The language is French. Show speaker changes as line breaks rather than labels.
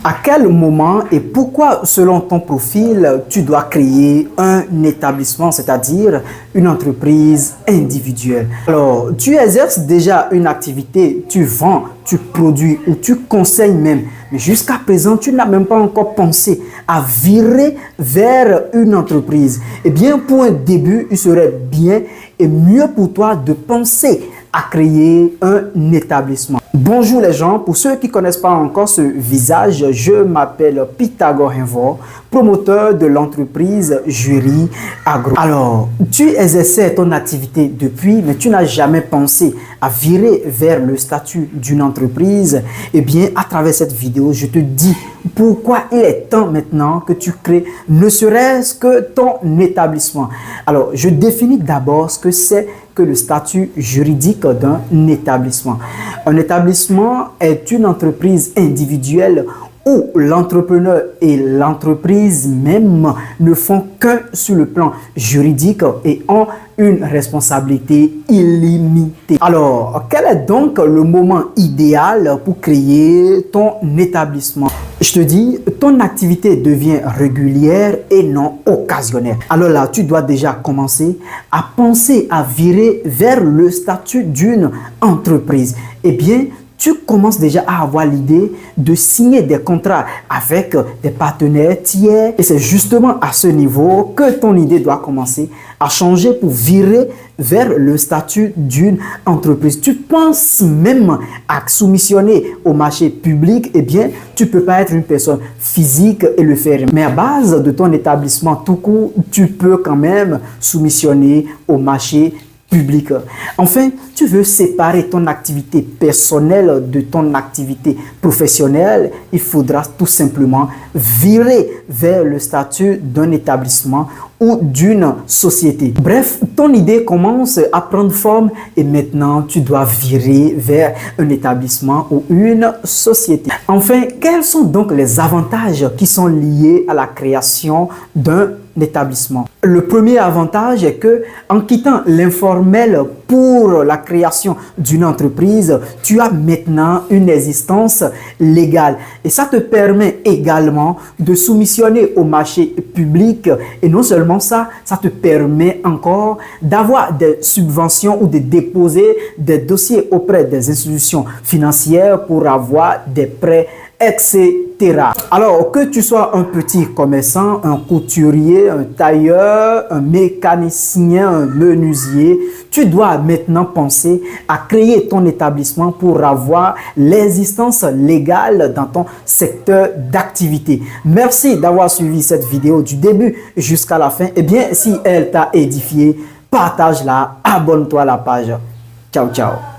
À quel moment et pourquoi, selon ton profil, tu dois créer un établissement, c'est-à-dire une entreprise individuelle? Alors, tu exerces déjà une activité, tu vends, tu produis ou tu conseilles même. Mais jusqu'à présent, tu n'as même pas encore pensé à virer vers une entreprise. Eh bien, pour un début, il serait bien et mieux pour toi de penser à créer un établissement. Bonjour les gens, pour ceux qui ne connaissent pas encore ce visage, je m'appelle Pythagore Invor, promoteur de l'entreprise Jury Agro. Alors, tu exerçais ton activité depuis, mais tu n'as jamais pensé à virer vers le statut d'une entreprise. Eh bien, à travers cette vidéo, je te dis pourquoi il est temps maintenant que tu crées ne serait-ce que ton établissement. Alors, je définis d'abord ce que c'est que le statut juridique d'un établissement. Un établissement est une entreprise individuelle où l'entrepreneur et l'entreprise même ne font qu'un sur le plan juridique et ont une responsabilité illimitée. Alors, quel est donc le moment idéal pour créer ton établissement? Je te dis, ton activité devient régulière et non occasionnelle. Alors là, tu dois déjà commencer à penser à virer vers le statut d'une entreprise. Eh bien, tu commences déjà à avoir l'idée de signer des contrats avec des partenaires tiers. Et c'est justement à ce niveau que ton idée doit commencer à changer pour virer vers le statut d'une entreprise. Tu penses même à soumissionner au marché public, eh bien, tu ne peux pas être une personne physique et le faire. Mais à base de ton établissement tout court, tu peux quand même soumissionner au marché public. Enfin, tu veux séparer ton activité personnelle de ton activité professionnelle, il faudra tout simplement virer vers le statut d'un établissement ou d'une société. Bref, ton idée commence à prendre forme et maintenant tu dois virer vers un établissement ou une société. Enfin, quels sont donc les avantages qui sont liés à la création d'un établissement? Le premier avantage est que en quittant l'informel pour la création d'une entreprise, tu as maintenant une existence légale et ça te permet également de soumissionner au marché public et non seulement ça te permet encore d'avoir des subventions ou de déposer des dossiers auprès des institutions financières pour avoir des prêts, etc. Alors, que tu sois un petit commerçant, un couturier, un tailleur, un mécanicien, un menuisier, tu dois maintenant penser à créer ton établissement pour avoir l'existence légale dans ton secteur d'activité. Merci d'avoir suivi cette vidéo du début jusqu'à la fin. Eh bien, si elle t'a édifié, partage-la, abonne-toi à la page. Ciao, ciao.